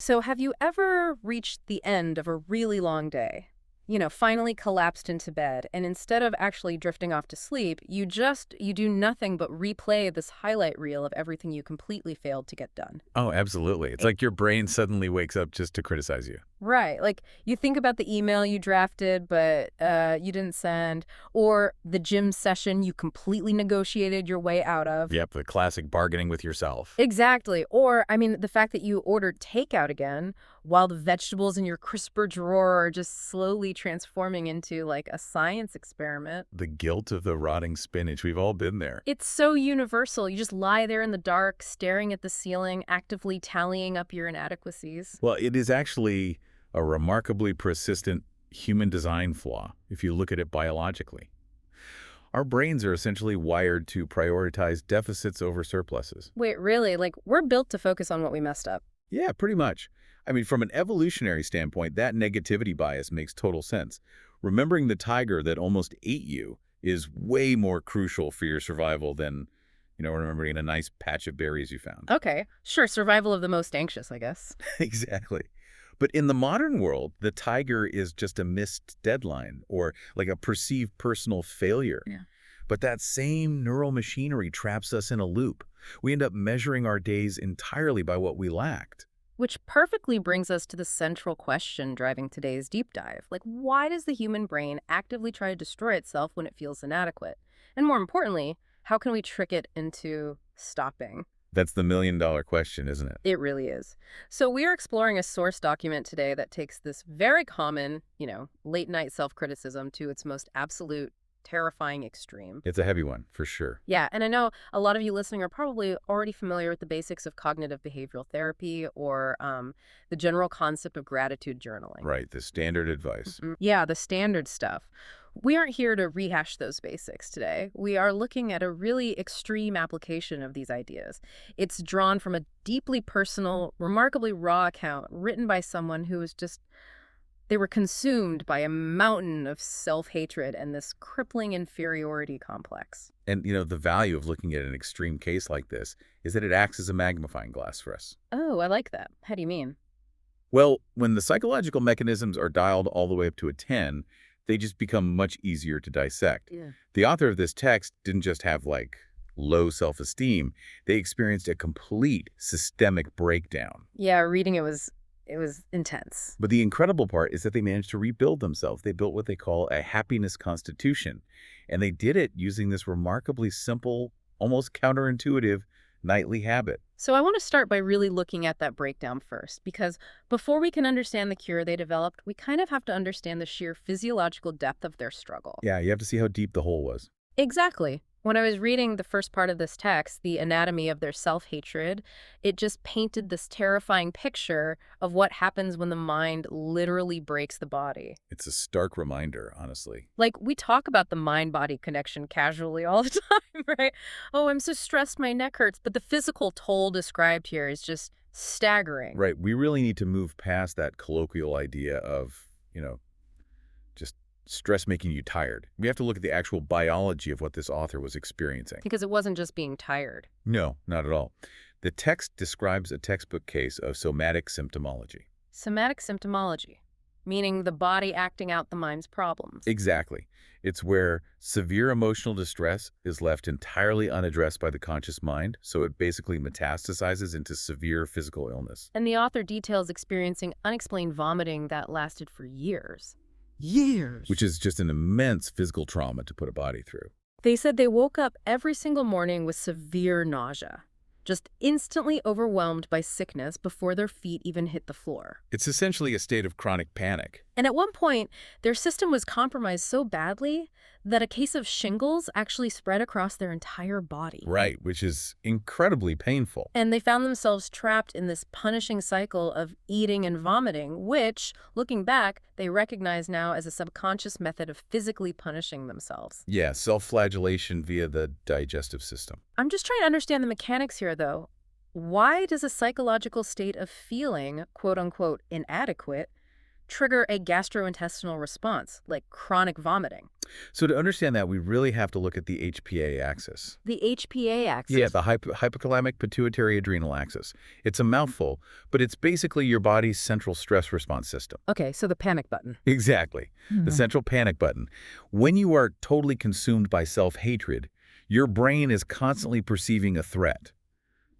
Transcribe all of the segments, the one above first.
So have you ever reached the end of a really long day? Finally collapsed into bed, and instead of actually drifting off to sleep, you do nothing but replay this highlight reel of everything you completely failed to get done. Oh, absolutely. It's like your brain suddenly wakes up just to criticize you. Right. Like you think about the email you drafted, but you didn't send, or the gym session you completely negotiated your way out of. Yep, the classic bargaining with yourself. Exactly. Or, I mean, the fact that you ordered takeout again while the vegetables in your crisper drawer are just slowly transforming into like a science experiment. The guilt of the rotting spinach. We've all been there. It's so universal. You just lie there in the dark, staring at the ceiling, actively tallying up your inadequacies. Well, it is actually a remarkably persistent human design flaw if you look at it biologically. Our brains are essentially wired to prioritize deficits over surpluses. Wait, really? Like, we're built to focus on what we messed up. Yeah, pretty much. I mean, from an evolutionary standpoint, that negativity bias makes total sense. Remembering the tiger that almost ate you is way more crucial for your survival than, remembering a nice patch of berries you found. Okay, sure, survival of the most anxious, I guess. Exactly. But in the modern world, the tiger is just a missed deadline or like a perceived personal failure. Yeah. But that same neural machinery traps us in a loop. We end up measuring our days entirely by what we lacked. Which perfectly brings us to the central question driving today's deep dive. Like, why does the human brain actively try to destroy itself when it feels inadequate? And more importantly, how can we trick it into stopping? That's the million-dollar question, isn't it? It really is. So we are exploring a source document today that takes this very common, late night self-criticism to its most absolute, terrifying extreme. It's a heavy one, for sure. Yeah, and I know a lot of you listening are probably already familiar with the basics of cognitive behavioral therapy or the general concept of gratitude journaling. Right, the standard advice. Yeah, the standard stuff. We aren't here to rehash those basics today. We are looking at a really extreme application of these ideas. It's drawn from a deeply personal, remarkably raw account written by someone who was just they were consumed by a mountain of self-hatred and this crippling inferiority complex. And, the value of looking at an extreme case like this is that it acts as a magnifying glass for us. Oh, I like that. How do you mean? Well, when the psychological mechanisms are dialed all the way up to a 10, they just become much easier to dissect. Yeah. The author of this text didn't just have, low self-esteem. They experienced a complete systemic breakdown. Yeah, reading it was intense. But the incredible part is that they managed to rebuild themselves. They built what they call a happiness constitution. And they did it using this remarkably simple, almost counterintuitive nightly habit. So I want to start by really looking at that breakdown first, because before we can understand the cure they developed, we kind of have to understand the sheer physiological depth of their struggle. Yeah, you have to see how deep the hole was. Exactly. When I was reading the first part of this text, The Anatomy of Their Self-Hatred, it just painted this terrifying picture of what happens when the mind literally breaks the body. It's a stark reminder, honestly. Like, we talk about the mind-body connection casually all the time, right? Oh, I'm so stressed, my neck hurts. But the physical toll described here is just staggering. Right, we really need to move past that colloquial idea of, just stress making you tired. We have to look at the actual biology of what this author was experiencing. Because it wasn't just being tired. No, not at all. The text describes a textbook case of somatic symptomology. Somatic symptomology, meaning the body acting out the mind's problems. Exactly. It's where severe emotional distress is left entirely unaddressed by the conscious mind, so it basically metastasizes into severe physical illness. And the author details experiencing unexplained vomiting that lasted for years. Which is just an immense physical trauma to put a body through. They said they woke up every single morning with severe nausea, just instantly overwhelmed by sickness before their feet even hit the floor. It's essentially a state of chronic panic. And at one point, their system was compromised so badly that a case of shingles actually spread across their entire body. Right, which is incredibly painful. And they found themselves trapped in this punishing cycle of eating and vomiting, which, looking back, they recognize now as a subconscious method of physically punishing themselves. Yeah, self-flagellation via the digestive system. I'm just trying to understand the mechanics here, though. Why does a psychological state of feeling, quote-unquote, inadequate, trigger a gastrointestinal response, like chronic vomiting. So to understand that, we really have to look at the HPA axis. The HPA Yeah, axis. the hypothalamic pituitary adrenal axis. It's a mouthful, but it's basically your body's central stress response system. Okay, so the panic button. Exactly. The Mhm. central panic button. When you are totally consumed by self-hatred, your brain is constantly perceiving a threat.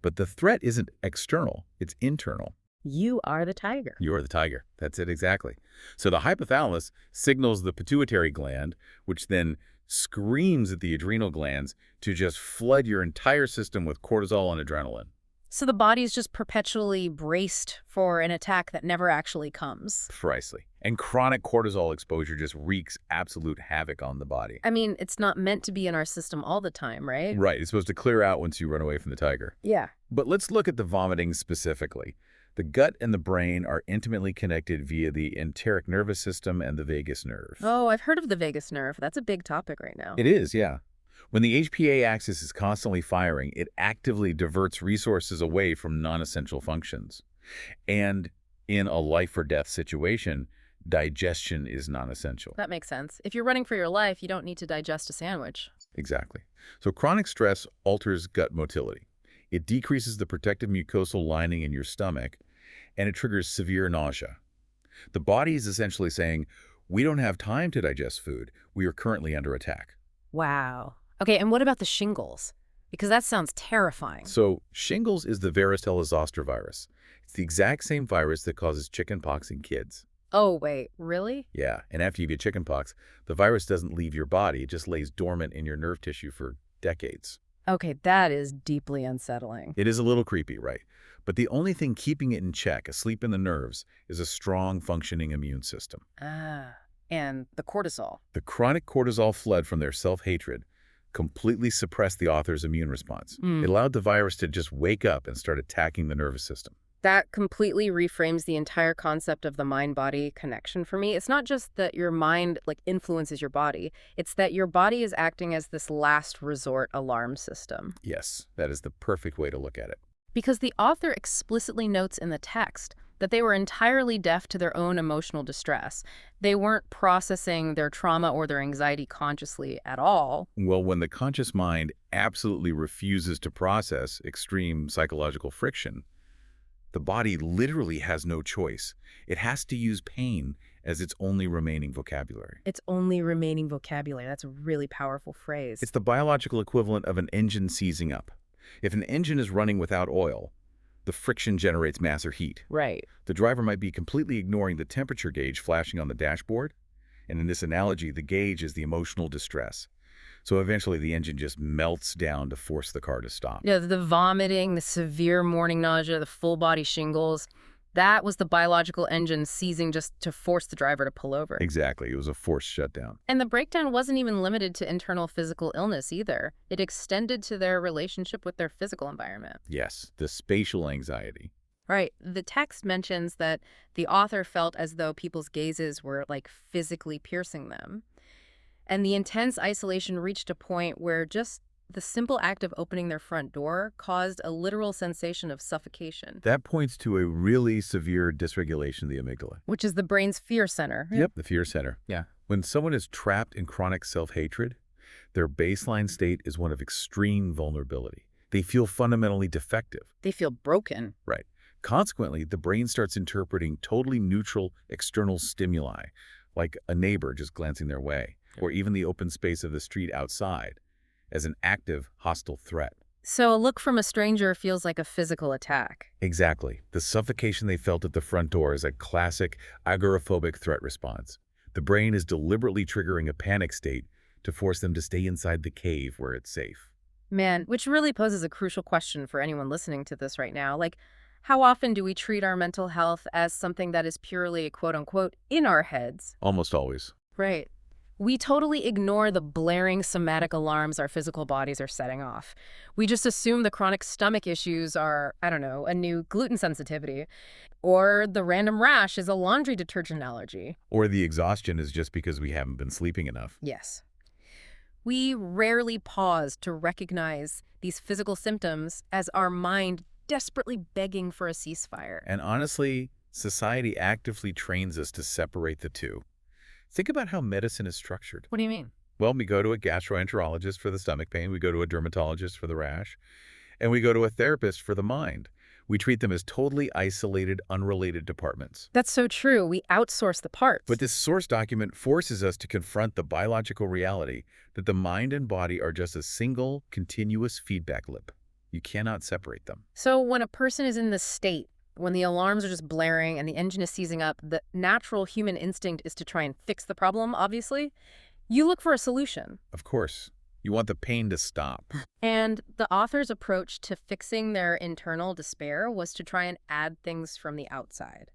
But the threat isn't external, it's internal. You are the tiger. You're the tiger. That's it exactly. So the hypothalamus signals the pituitary gland, which then screams at the adrenal glands to just flood your entire system with cortisol and adrenaline. So the body's just perpetually braced for an attack that never actually comes. Precisely. And chronic cortisol exposure just wreaks absolute havoc on the body. I mean, it's not meant to be in our system all the time, right? Right. It's supposed to clear out once you run away from the tiger. Yeah. But let's look at the vomiting specifically. The gut and the brain are intimately connected via the enteric nervous system and the vagus nerve. Oh, I've heard of the vagus nerve. That's a big topic right now. It is, yeah. When the HPA axis is constantly firing, it actively diverts resources away from non-essential functions. And in a life or death situation, digestion is non-essential. That makes sense. If you're running for your life, you don't need to digest a sandwich. Exactly. So chronic stress alters gut motility. It decreases the protective mucosal lining in your stomach, and it triggers severe nausea. The body is essentially saying, we don't have time to digest food. We are currently under attack. Wow. Okay, and what about the shingles? Because that sounds terrifying. So shingles is the varicella zoster virus. It's the exact same virus that causes chickenpox in kids. Oh, wait, really? Yeah, and after you get chickenpox, the virus doesn't leave your body. It just lays dormant in your nerve tissue for decades. Okay, that is deeply unsettling. It is a little creepy, right? But the only thing keeping it in check, asleep in the nerves, is a strong, functioning immune system. Ah, and the cortisol. The chronic cortisol flood from their self-hatred completely suppressed the author's immune response. Mm. It allowed the virus to just wake up and start attacking the nervous system. That completely reframes the entire concept of the mind-body connection for me. It's not just that your mind influences your body. It's that your body is acting as this last resort alarm system. Yes, that is the perfect way to look at it. Because the author explicitly notes in the text that they were entirely deaf to their own emotional distress. They weren't processing their trauma or their anxiety consciously at all. Well, when the conscious mind absolutely refuses to process extreme psychological friction, the body literally has no choice. It has to use pain as its only remaining vocabulary. Its only remaining vocabulary. That's a really powerful phrase. It's the biological equivalent of an engine seizing up. If an engine is running without oil, the friction generates mass or heat. Right. The driver might be completely ignoring the temperature gauge flashing on the dashboard, and in this analogy, the gauge is the emotional distress. So eventually the engine just melts down to force the car to stop. Yeah, the vomiting, the severe morning nausea, the full body shingles, that was the biological engine seizing just to force the driver to pull over. Exactly. It was a forced shutdown. And the breakdown wasn't even limited to internal physical illness either. It extended to their relationship with their physical environment. Yes, the spatial anxiety. Right. The text mentions that the author felt as though people's gazes were physically piercing them. And the intense isolation reached a point where just the simple act of opening their front door caused a literal sensation of suffocation. That points to a really severe dysregulation of the amygdala. Which is the brain's fear center. Yep, the fear center. Yeah. When someone is trapped in chronic self-hatred, their baseline state is one of extreme vulnerability. They feel fundamentally defective. They feel broken. Right. Consequently, the brain starts interpreting totally neutral external stimuli, like a neighbor just glancing their way, or even the open space of the street outside, as an active, hostile threat. So a look from a stranger feels like a physical attack. Exactly. The suffocation they felt at the front door is a classic agoraphobic threat response. The brain is deliberately triggering a panic state to force them to stay inside the cave where it's safe. Man, which really poses a crucial question for anyone listening to this right now. How often do we treat our mental health as something that is purely, quote-unquote, in our heads? Almost always. Right. We totally ignore the blaring somatic alarms our physical bodies are setting off. We just assume the chronic stomach issues are, I don't know, a new gluten sensitivity, or the random rash is a laundry detergent allergy. Or the exhaustion is just because we haven't been sleeping enough. Yes. We rarely pause to recognize these physical symptoms as our mind desperately begging for a ceasefire. And honestly, Society actively trains us to separate the two. Think about how medicine is structured. What do you mean? Well, we go to a gastroenterologist for the stomach pain, we go to a dermatologist for the rash, and we go to a therapist for the mind. We treat them as totally isolated, unrelated departments. That's so true. We outsource the But parts. this source document forces us to confront the biological reality that the mind and body are just a single, continuous feedback loop. You cannot separate them. So when a person is in this state, when the alarms are just blaring and the engine is seizing up, the natural human instinct is to try and fix the problem, obviously. You look for a solution. Of course, you want the pain to stop. And the author's approach to fixing their internal despair was to try and add things from the outside.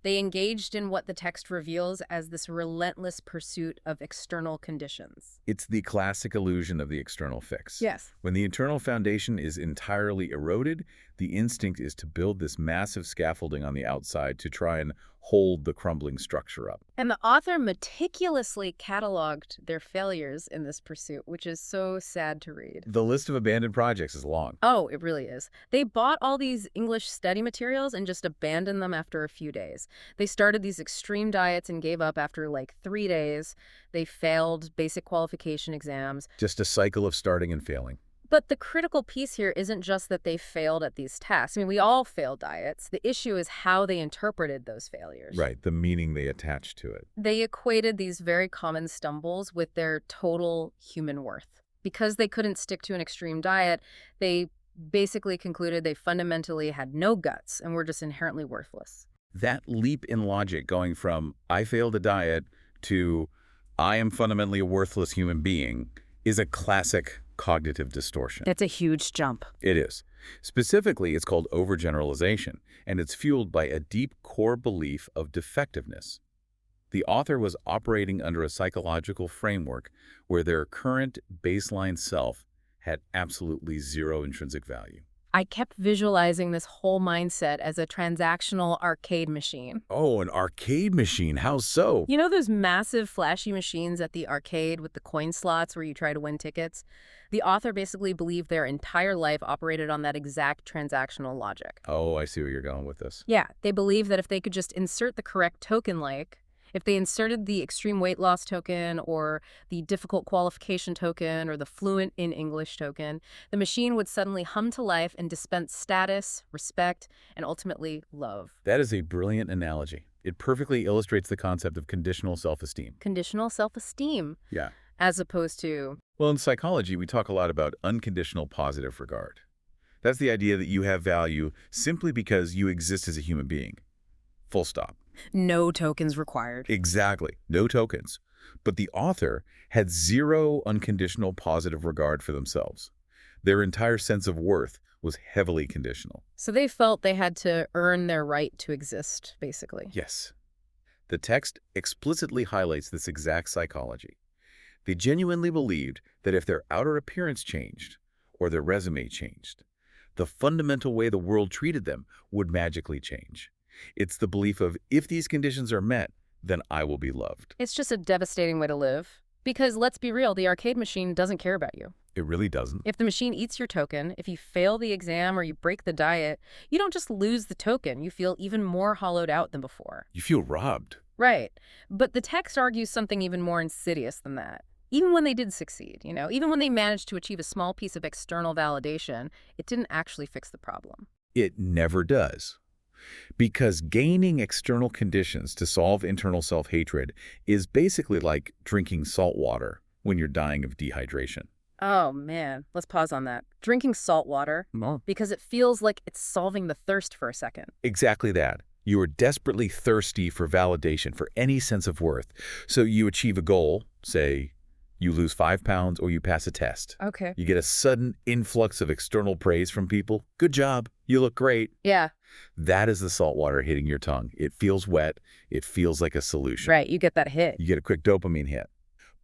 They engaged in what the text reveals as this relentless pursuit of external conditions. It's the classic illusion of the external fix. Yes. When the internal foundation is entirely eroded, the instinct is to build this massive scaffolding on the outside to try and hold the crumbling structure up. And the author meticulously cataloged their failures in this pursuit, which is so sad to read. The list of abandoned projects is long. Oh, it really is. They bought all these English study materials and just abandoned them after a few days. They started these extreme diets and gave up after like 3 days. They failed basic qualification exams. Just a cycle of starting and failing. But the critical piece here isn't just that they failed at these tests. I mean, we all fail diets. The issue is how they interpreted those failures. Right, the meaning they attach to it. They equated these very common stumbles with their total human worth. Because they couldn't stick to an extreme diet, they basically concluded they fundamentally had no guts and were just inherently worthless. That leap in logic going from I failed a diet to I am fundamentally a worthless human being is a classic cognitive distortion. That's a huge jump. It is. Specifically, it's called overgeneralization, and it's fueled by a deep core belief of defectiveness. The author was operating under a psychological framework where their current baseline self had absolutely zero intrinsic value. I kept visualizing this whole mindset as a transactional arcade machine. Oh, an arcade machine. How so? You know those massive flashy machines at the arcade with the coin slots where you try to win tickets? The author basically believed their entire life operated on that exact transactional logic. Oh, I see where you're going with this. Yeah, they believed that if they could just insert the correct token, like if they inserted the extreme weight loss token or the difficult qualification token or the fluent in English token, the machine would suddenly hum to life and dispense status, respect, and ultimately love. That is a brilliant analogy. It perfectly illustrates the concept of conditional self-esteem. Conditional self-esteem, Yeah. as opposed to, Well, in psychology, we talk a lot about unconditional positive regard. That's the idea that you have value simply because you exist as a human being. Full stop. no tokens required. Exactly. No tokens. But the author had zero unconditional positive regard for themselves. Their entire sense of worth was heavily conditional. So they felt they had to earn their right to exist, basically. Yes. The text explicitly highlights this exact psychology. They genuinely believed that if their outer appearance changed, or their resume changed, the fundamental way the world treated them would magically change. It's the belief of, if these conditions are met, then I will be loved. It's just a devastating way to live. Because let's be real, the arcade machine doesn't care about you. It really doesn't. If the machine eats your token, if you fail the exam or you break the diet, you don't just lose the token, you feel even more hollowed out than before. You feel robbed. Right. But the text argues something even more insidious than that. Even when they did succeed, even when they managed to achieve a small piece of external validation, it didn't actually fix the problem. It never does. Because gaining external conditions to solve internal self-hatred is basically like drinking salt water when you're dying of dehydration. Oh, man. Let's pause on that. Drinking salt water, No. because it feels like it's solving the thirst for a second. Exactly that. You are desperately thirsty for validation, for any sense of worth. So you achieve a goal, say you lose 5 pounds or you pass a test. Okay. You get a sudden influx of external praise from people. Good job. You look great. Yeah, That is the salt water hitting your tongue. It feels wet. It feels like a solution. right. You get that hit. You get a quick dopamine hit.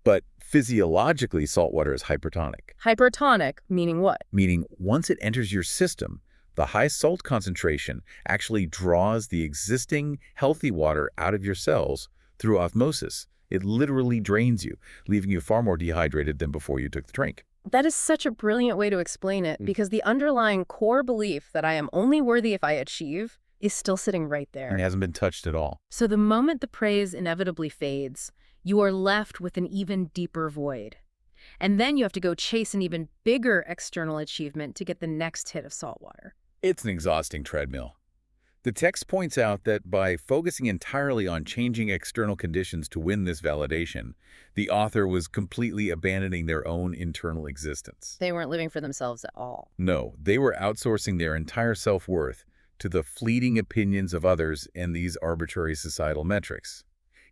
But physiologically, salt water is hypertonic, Hypertonic, meaning what? meaning once it enters your system, the high salt concentration actually draws the existing healthy water out of your cells through osmosis. It literally drains you, leaving you far more dehydrated than before you took the drink. That is such a brilliant way to explain it, because the underlying core belief that I am only worthy if I achieve is still sitting right and there. hasn't been touched at all. So the moment the praise inevitably fades, you are left with an even deeper void. And then you have to go chase an even bigger external achievement to get the next hit of salt water. It's an exhausting treadmill. The text points out that by focusing entirely on changing external conditions to win this validation, the author was completely abandoning their own internal existence. They weren't living for themselves at all. No, they were outsourcing their entire self-worth to the fleeting opinions of others and these arbitrary societal metrics.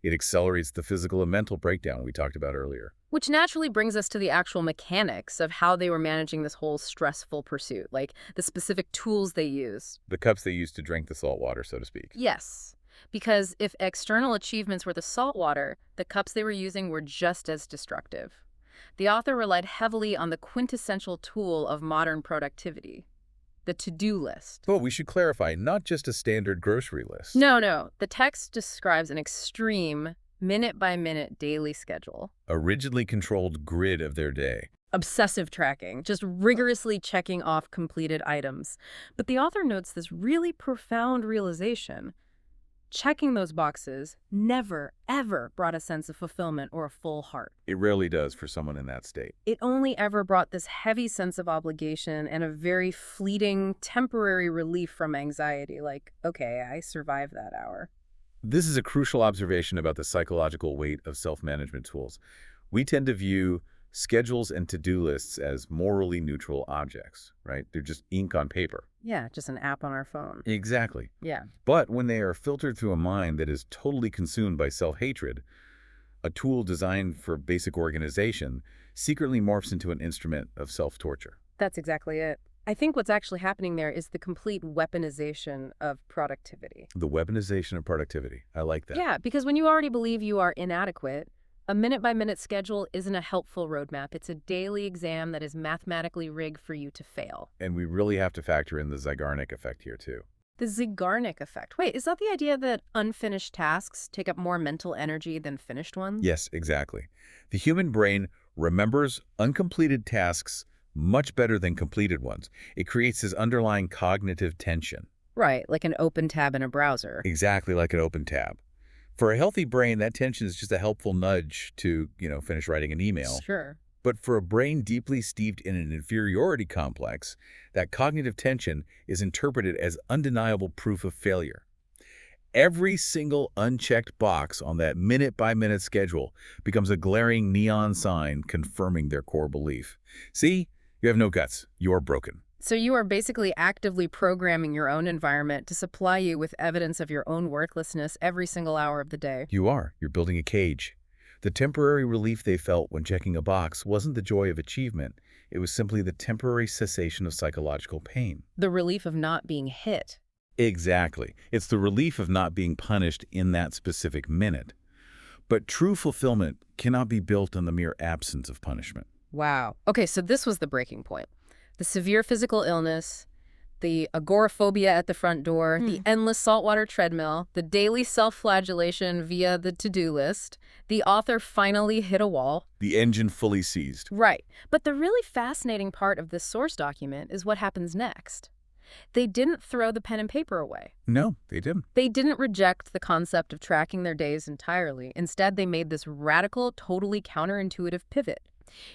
It accelerates the physical and mental breakdown we talked about earlier. Which naturally brings us to the actual mechanics of how they were managing this whole stressful pursuit, like the specific tools they used. The cups they used to drink the salt water, so to speak. Yes, because if external achievements were the salt water, the cups they were using were just as destructive. The author relied heavily on the quintessential tool of modern productivity, the to-do list. But we should clarify, not just a standard grocery list. No. The text describes an extreme, minute-by-minute daily schedule. A rigidly controlled grid of their day. Obsessive tracking, just rigorously checking off completed items. But the author notes this really profound realization. Checking those boxes never, ever brought a sense of fulfillment or a full heart. It rarely does for someone in that state. It only ever brought this heavy sense of obligation and a very fleeting, temporary relief from anxiety, like, okay, I survived that hour. This is a crucial observation about the psychological weight of self-management tools. We tend to view schedules and to-do lists as morally neutral objects, right? They're just ink on paper. Yeah, just an app on our phone. Exactly. Yeah. But when they are filtered through a mind that is totally consumed by self-hatred, a tool designed for basic organization secretly morphs into an instrument of self-torture. That's exactly it. I think what's actually happening there is the complete weaponization of productivity. The weaponization of productivity. I like that. Yeah, because when you already believe you are inadequate, a minute-by-minute schedule isn't a helpful roadmap. It's a daily exam that is mathematically rigged for you to fail. And we really have to factor in the Zeigarnik effect here, too. The Zeigarnik effect. Wait, is that the idea that unfinished tasks take up more mental energy than finished ones? Yes, exactly. The human brain remembers uncompleted tasks much better than completed ones. It creates this underlying cognitive tension. Right, like an open tab in a browser. Exactly like an open tab. For a healthy brain, that tension is just a helpful nudge to, finish writing an email. Sure. But for a brain deeply steeped in an inferiority complex, that cognitive tension is interpreted as undeniable proof of failure. Every single unchecked box on that minute-by-minute schedule becomes a glaring neon sign confirming their core belief. See? You have no guts. You're broken. So you are basically actively programming your own environment to supply you with evidence of your own worthlessness every single hour of the day. You are. You're building a cage. The temporary relief they felt when checking a box wasn't the joy of achievement. It was simply the temporary cessation of psychological pain. The relief of not being hit. Exactly. It's the relief of not being punished in that specific minute. But true fulfillment cannot be built on the mere absence of punishment. Wow. Okay, so this was the breaking point. The severe physical illness, the agoraphobia at the front door, the endless saltwater treadmill, the daily self-flagellation via the to-do list. The author finally hit a wall. The engine fully seized. Right. But the really fascinating part of this source document is what happens next. They didn't throw the pen and paper away. No, they didn't. They didn't reject the concept of tracking their days entirely. Instead, they made this radical, totally counterintuitive pivot.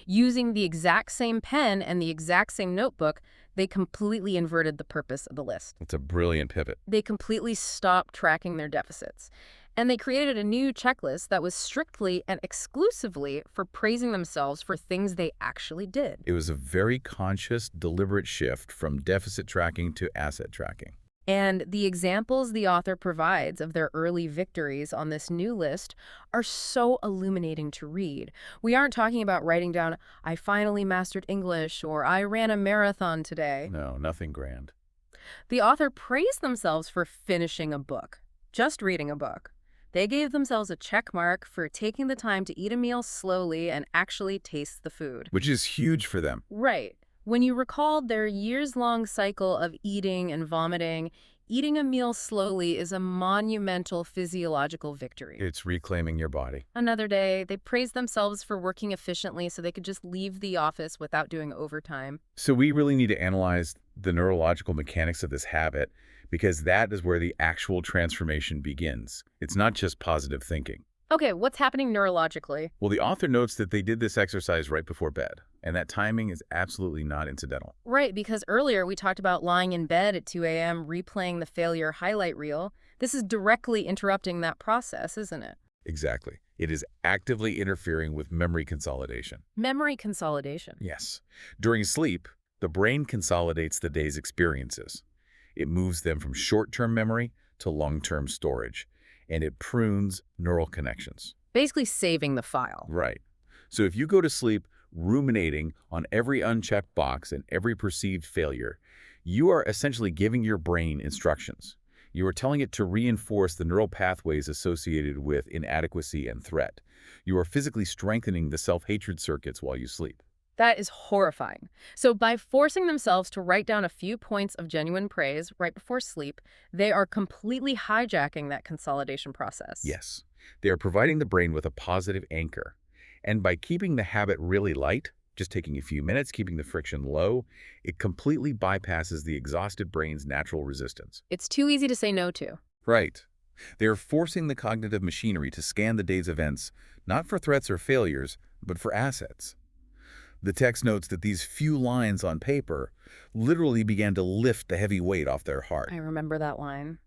Using the exact same pen and the exact same notebook, they completely inverted the purpose of the list. It's a brilliant pivot. They completely stopped tracking their deficits. And they created a new checklist that was strictly and exclusively for praising themselves for things they actually did. It was a very conscious, deliberate shift from deficit tracking to asset tracking. And the examples the author provides of their early victories on this new list are so illuminating to read. We aren't talking about writing down, I finally mastered English, or I ran a marathon today. No, nothing grand. The author praised themselves for finishing a book, just reading a book. They gave themselves a check mark for taking the time to eat a meal slowly and actually taste the food. Which is huge for them. Right. When you recalled their years-long cycle of eating and vomiting, eating a meal slowly is a monumental physiological victory. It's reclaiming your body. Another day, they praised themselves for working efficiently so they could just leave the office without doing overtime. So we really need to analyze the neurological mechanics of this habit, because that is where the actual transformation begins. It's not just positive thinking. Okay, what's happening neurologically? Well, the author notes that they did this exercise right before bed, and that timing is absolutely not incidental. Right, because earlier we talked about lying in bed at 2 a.m., replaying the failure highlight reel. This is directly interrupting that process, isn't it? Exactly. It is actively interfering with memory consolidation. Memory consolidation. Yes. During sleep, the brain consolidates the day's experiences. It moves them from short-term memory to long-term storage, and it prunes neural connections. Basically saving the file. Right. So if you go to sleep ruminating on every unchecked box and every perceived failure, you are essentially giving your brain instructions. You are telling it to reinforce the neural pathways associated with inadequacy and threat. You are physically strengthening the self-hatred circuits while you sleep. That is horrifying. So by forcing themselves to write down a few points of genuine praise right before sleep, they are completely hijacking that consolidation process. Yes, they are providing the brain with a positive anchor. And by keeping the habit really light, just taking a few minutes, keeping the friction low, it completely bypasses the exhausted brain's natural resistance. It's too easy to say no to. Right. They are forcing the cognitive machinery to scan the day's events, not for threats or failures, but for assets. The text notes that these few lines on paper literally began to lift the heavy weight off their heart. I remember that line.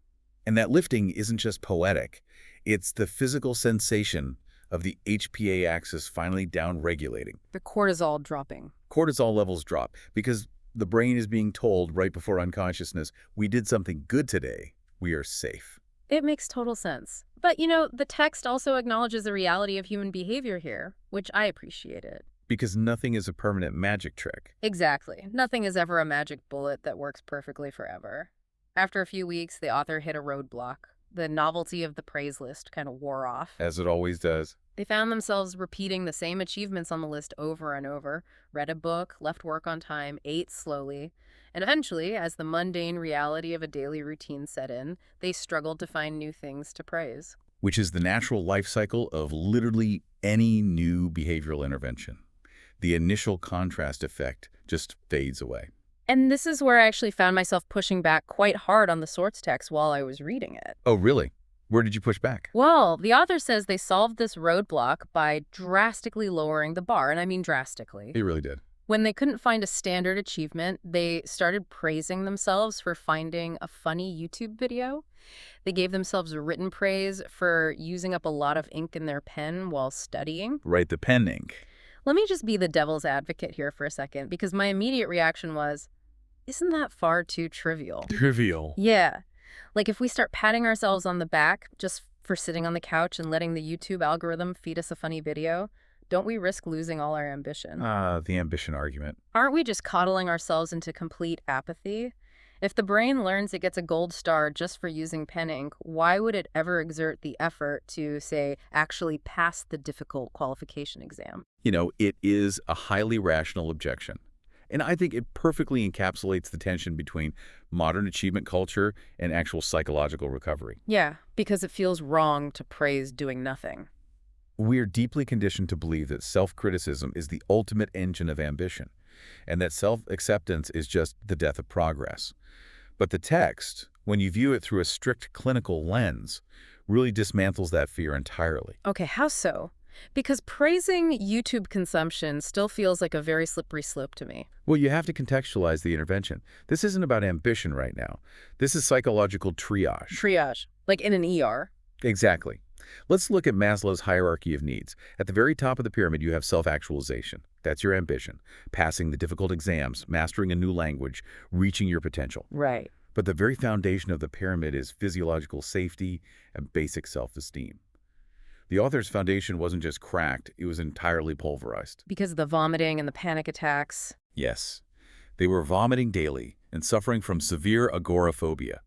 And that lifting isn't just poetic. It's the physical sensation of the HPA axis finally down-regulating. The cortisol dropping. Cortisol levels drop because the brain is being told right before unconsciousness, we did something good today. We are safe. It makes total sense. But, the text also acknowledges the reality of human behavior here, which I appreciated. Because nothing is a permanent magic trick. Exactly. Nothing is ever a magic bullet that works perfectly forever. After a few weeks, the author hit a roadblock. The novelty of the praise list kind of wore off. As it always does. They found themselves repeating the same achievements on the list over and over, read a book, left work on time, ate slowly, and eventually, as the mundane reality of a daily routine set in, they struggled to find new things to praise. Which is the natural life cycle of literally any new behavioral intervention. The initial contrast effect just fades away. And this is where I actually found myself pushing back quite hard on the sorts text while I was reading it. Oh, really? Where did you push back? Well, the author says they solved this roadblock by drastically lowering the bar, and I mean drastically. He really did. When they couldn't find a standard achievement, they started praising themselves for finding a funny YouTube video. They gave themselves a written praise for using up a lot of ink in their pen while studying. Right, the pen ink. Let me just be the devil's advocate here for a second, because my immediate reaction was, isn't that far too trivial? Trivial. Yeah. Like if we start patting ourselves on the back just for sitting on the couch and letting the YouTube algorithm feed us a funny video, don't we risk losing all our ambition? The ambition argument. Aren't we just coddling ourselves into complete apathy? If the brain learns it gets a gold star just for using pen ink, why would it ever exert the effort to, say, actually pass the difficult qualification exam? It is a highly rational objection. And I think it perfectly encapsulates the tension between modern achievement culture and actual psychological recovery. Yeah, because it feels wrong to praise doing nothing. We're deeply conditioned to believe that self-criticism is the ultimate engine of ambition, and that self-acceptance is just the death of progress. But the text, when you view it through a strict clinical lens, really dismantles that fear entirely. Okay, how so? Because praising YouTube consumption still feels like a very slippery slope to me. Well, you have to contextualize the intervention. This isn't about ambition right now. This is psychological triage. Triage, like in an ER. Exactly. Let's look at Maslow's hierarchy of needs. At the very top of the pyramid, you have self-actualization. That's your ambition. Passing the difficult exams, mastering a new language, reaching your potential. Right. But the very foundation of the pyramid is physiological safety and basic self-esteem. The author's foundation wasn't just cracked, it was entirely pulverized. Because of the vomiting and the panic attacks. Yes. They were vomiting daily and suffering from severe agoraphobia.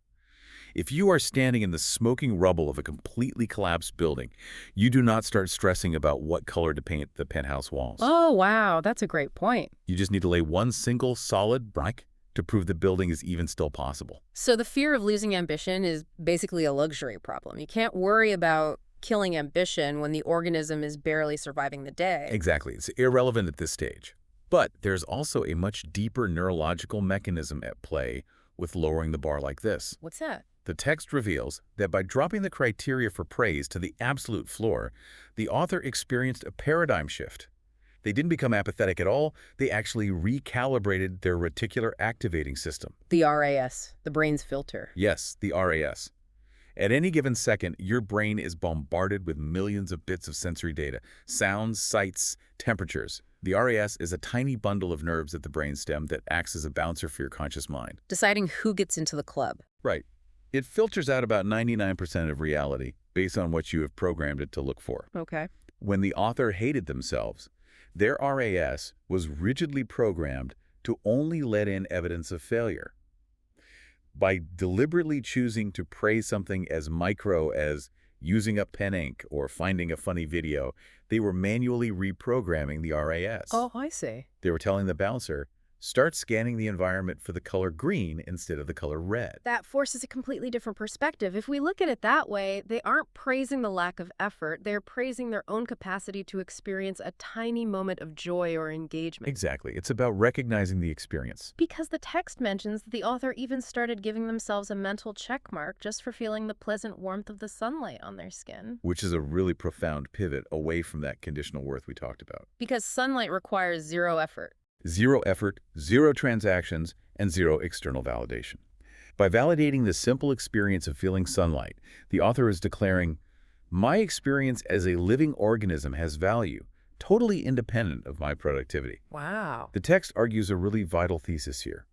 If you are standing in the smoking rubble of a completely collapsed building, you do not start stressing about what color to paint the penthouse walls. Oh, wow, that's a great point. You just need to lay one single solid brick to prove the building is even still possible. So the fear of losing ambition is basically a luxury problem. You can't worry about killing ambition when the organism is barely surviving the day. Exactly. It's irrelevant at this stage. But there's also a much deeper neurological mechanism at play with lowering the bar like this. What's that? The text reveals that by dropping the criteria for praise to the absolute floor, the author experienced a paradigm shift. They didn't become apathetic at all, they actually recalibrated their reticular activating system. The RAS, the brain's filter. Yes, the RAS. At any given second, your brain is bombarded with millions of bits of sensory data, sounds, sights, temperatures. The RAS is a tiny bundle of nerves at the brainstem that acts as a bouncer for your conscious mind. Deciding who gets into the club. Right. It filters out about 99% of reality based on what you have programmed it to look for. Okay. When the author hated themselves, their RAS was rigidly programmed to only let in evidence of failure. By deliberately choosing to praise something as micro as using up pen ink or finding a funny video, they were manually reprogramming the RAS. Oh, I see. They were telling the bouncer, start scanning the environment for the color green instead of the color red. That forces a completely different perspective. If we look at it that way, they aren't praising the lack of effort. They're praising their own capacity to experience a tiny moment of joy or engagement. Exactly. It's about recognizing the experience. Because the text mentions that the author even started giving themselves a mental check mark just for feeling the pleasant warmth of the sunlight on their skin. Which is a really profound pivot away from that conditional worth we talked about. Because sunlight requires zero effort. Zero effort, zero transactions, and zero external validation. By validating the simple experience of feeling sunlight, the author is declaring, my experience as a living organism has value, totally independent of my productivity. Wow. The text argues a really vital thesis here.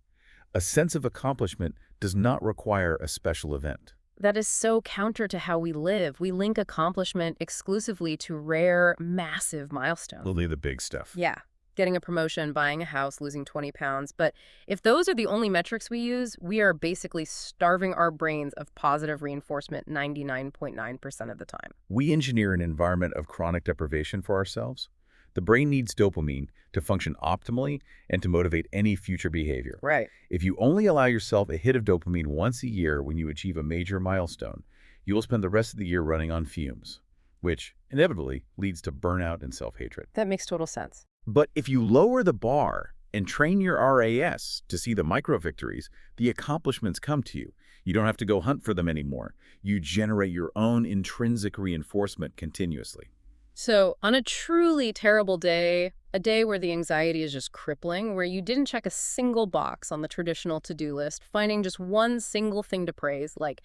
A sense of accomplishment does not require a special event. That is so counter to how we live. We link accomplishment exclusively to rare, massive milestones. Only the big stuff. Yeah. Getting a promotion, buying a house, losing 20 pounds. But if those are the only metrics we use, we are basically starving our brains of positive reinforcement 99.9% of the time. We engineer an environment of chronic deprivation for ourselves. The brain needs dopamine to function optimally and to motivate any future behavior. Right. If you only allow yourself a hit of dopamine once a year when you achieve a major milestone, you will spend the rest of the year running on fumes, which inevitably leads to burnout and self-hatred. That makes total sense. But if you lower the bar and train your RAS to see the micro-victories, the accomplishments come to you. You don't have to go hunt for them anymore. You generate your own intrinsic reinforcement continuously. So on a truly terrible day, a day where the anxiety is just crippling, where you didn't check a single box on the traditional to-do list, finding just one single thing to praise, like,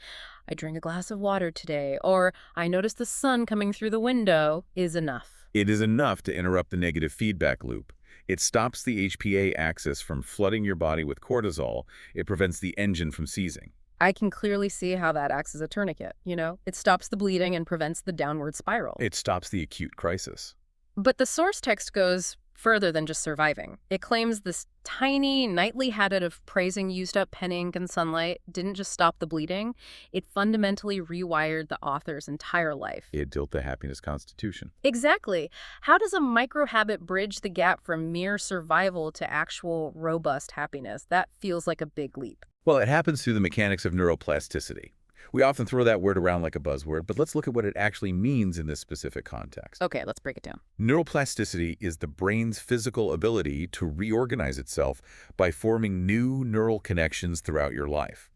I drank a glass of water today, or I noticed the sun coming through the window, is enough. It is enough to interrupt the negative feedback loop. It stops the HPA axis from flooding your body with cortisol. It prevents the engine from seizing. I can clearly see how that acts as a tourniquet, you know? It stops the bleeding and prevents the downward spiral. It stops the acute crisis. But the source text goes further than just surviving. It claims this tiny nightly habit of praising used up pen ink and sunlight didn't just stop the bleeding, it fundamentally rewired the author's entire life. It built the happiness constitution. Exactly. How does a micro habit bridge the gap from mere survival to actual robust happiness? That feels like a big leap. Well, it happens through the mechanics of neuroplasticity. We often throw that word around like a buzzword, but let's look at what it actually means in this specific context. Okay, let's break it down. Neuroplasticity is the brain's physical ability to reorganize itself by forming new neural connections throughout your life.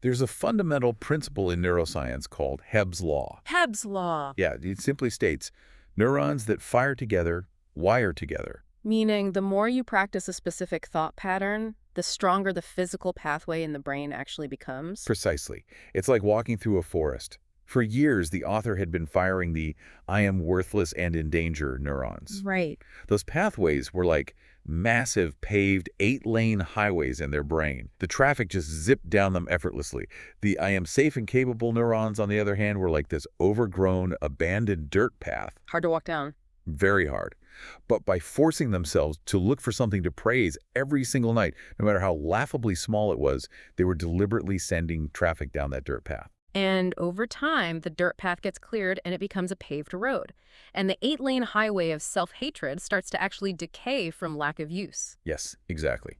There's a fundamental principle in neuroscience called Hebb's law. Hebb's law. Yeah, it simply states, neurons that fire together wire together. Meaning the more you practice a specific thought pattern, the stronger the physical pathway in the brain actually becomes. Precisely. It's like walking through a forest. For years, the author had been firing the I am worthless and in danger neurons. Right. Those pathways were like massive paved 8-lane highways in their brain. The traffic just zipped down them effortlessly. The I am safe and capable neurons, on the other hand, were like this overgrown, abandoned dirt path. Hard to walk down. Very hard. But by forcing themselves to look for something to praise every single night, no matter how laughably small it was, they were deliberately sending traffic down that dirt path. And over time, the dirt path gets cleared and it becomes a paved road. And the 8-lane highway of self-hatred starts to actually decay from lack of use. Yes, exactly.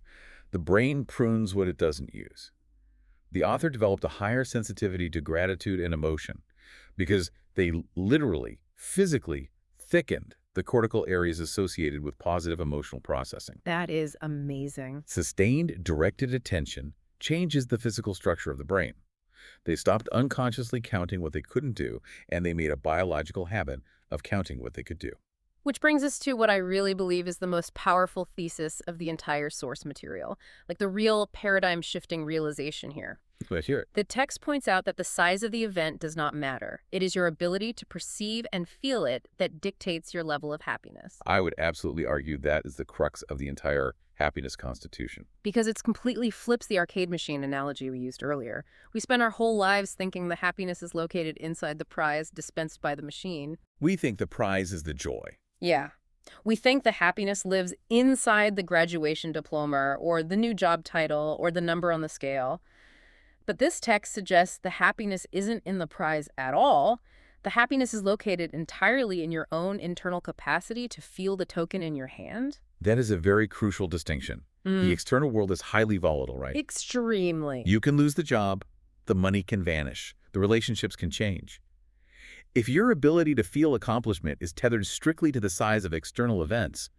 The brain prunes what it doesn't use. The author developed a higher sensitivity to gratitude and emotion because they literally, physically thickened the cortical areas associated with positive emotional processing. That is amazing. Sustained, directed attention changes the physical structure of the brain. They stopped unconsciously counting what they couldn't do, and they made a biological habit of counting what they could do. Which brings us to what I really believe is the most powerful thesis of the entire source material, like the real paradigm-shifting realization here. Let's hear it. The text points out that the size of the event does not matter. It is your ability to perceive and feel it that dictates your level of happiness. I would absolutely argue that is the crux of the entire happiness constitution. Because it completely flips the arcade machine analogy we used earlier. We spend our whole lives thinking the happiness is located inside the prize dispensed by the machine. We think the prize is the joy. Yeah. We think the happiness lives inside the graduation diploma or the new job title or the number on the scale. But this text suggests the happiness isn't in the prize at all. The happiness is located entirely in your own internal capacity to feel the token in your hand. That is a very crucial distinction. The external world is highly volatile, right? Extremely. You can lose the job, the money can vanish, the relationships can change. If your ability to feel accomplishment is tethered strictly to the size of external events,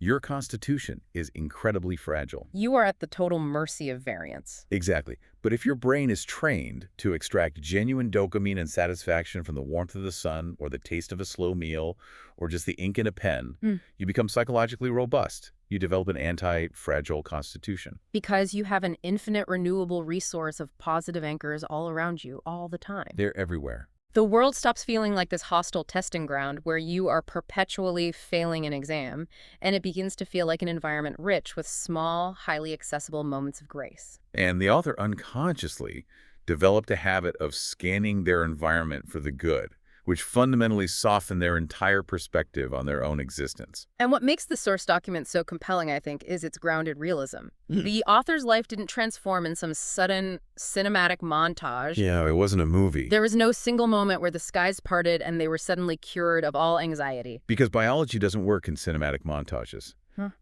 your constitution is incredibly fragile. You are at the total mercy of variance. Exactly. But if your brain is trained to extract genuine dopamine and satisfaction from the warmth of the sun or the taste of a slow meal or just the ink in a pen, you become psychologically robust. You develop an anti-fragile constitution. Because you have an infinite renewable resource of positive anchors all around you all the time. They're everywhere. The world stops feeling like this hostile testing ground where you are perpetually failing an exam, and it begins to feel like an environment rich with small, highly accessible moments of grace. And the author unconsciously developed a habit of scanning their environment for the good, which fundamentally softened their entire perspective on their own existence. And what makes the source document so compelling, I think, is its grounded realism. The author's life didn't transform in some sudden cinematic montage. Yeah, it wasn't a movie. There was no single moment where the skies parted and they were suddenly cured of all anxiety. Because biology doesn't work in cinematic montages.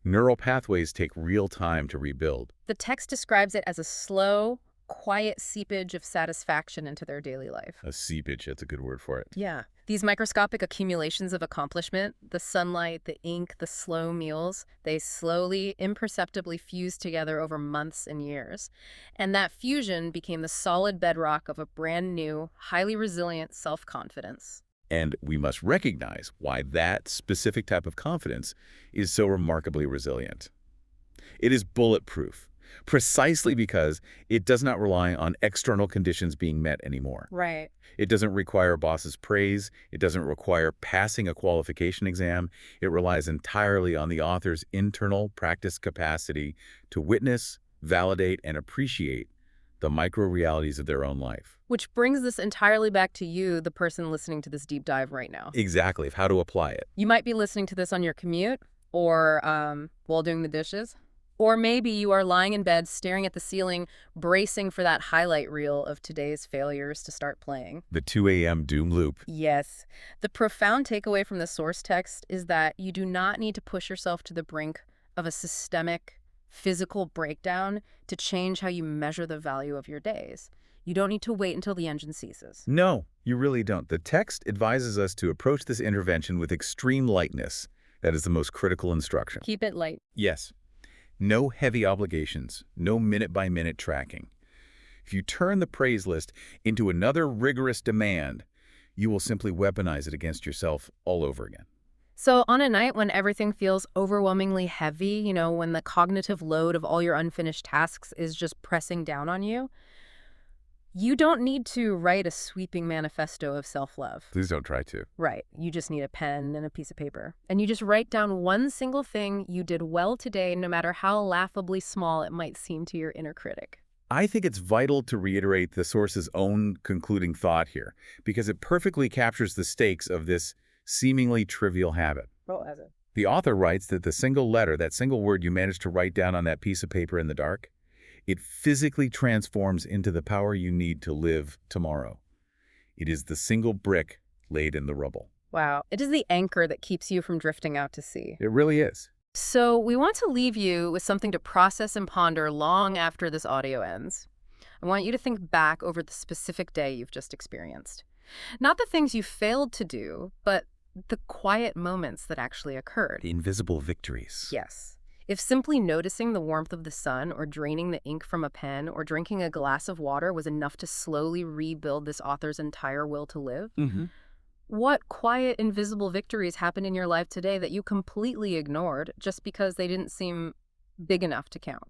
Neural pathways take real time to rebuild. The text describes it as a slow, quiet seepage of satisfaction into their daily life. A seepage, that's a good word for it. Yeah. These microscopic accumulations of accomplishment, the sunlight, the ink, the slow meals, they slowly, imperceptibly fused together over months and years. And that fusion became the solid bedrock of a brand new, highly resilient self-confidence. And we must recognize why that specific type of confidence is so remarkably resilient. It is bulletproof. Precisely because it does not rely on external conditions being met anymore. Right. It doesn't require a boss's praise. It doesn't require passing a qualification exam. It relies entirely on the author's internal practice capacity to witness, validate, and appreciate the micro-realities of their own life. Which brings this entirely back to you, the person listening to this deep dive right now. Exactly, of how to apply it. You might be listening to this on your commute or while doing the dishes. Or maybe you are lying in bed, staring at the ceiling, bracing for that highlight reel of today's failures to start playing. The 2 a.m. doom loop. Yes. The profound takeaway from the source text is that you do not need to push yourself to the brink of a systemic, physical breakdown to change how you measure the value of your days. You don't need to wait until the engine ceases. No, you really don't. The text advises us to approach this intervention with extreme lightness. That is the most critical instruction. Keep it light. Yes. No heavy obligations, no minute-by-minute tracking. If you turn the praise list into another rigorous demand, you will simply weaponize it against yourself all over again. So on a night when everything feels overwhelmingly heavy, when the cognitive load of all your unfinished tasks is just pressing down on you, you don't need to write a sweeping manifesto of self-love. Please don't try to. Right. You just need a pen and a piece of paper. And you just write down one single thing you did well today, no matter how laughably small it might seem to your inner critic. I think it's vital to reiterate the source's own concluding thought here, because it perfectly captures the stakes of this seemingly trivial habit. Well, as it. The author writes that the single letter, that single word you managed to write down on that piece of paper in the dark, it physically transforms into the power you need to live tomorrow. It is the single brick laid in the rubble. Wow. It is the anchor that keeps you from drifting out to sea. It really is. So we want to leave you with something to process and ponder long after this audio ends. I want you to think back over the specific day you've just experienced. Not the things you failed to do, but the quiet moments that actually occurred. The invisible victories. Yes. If simply noticing the warmth of the sun or draining the ink from a pen or drinking a glass of water was enough to slowly rebuild this author's entire will to live, Hmm. what quiet, invisible victories happen in your life today that you completely ignored just because they didn't seem big enough to count?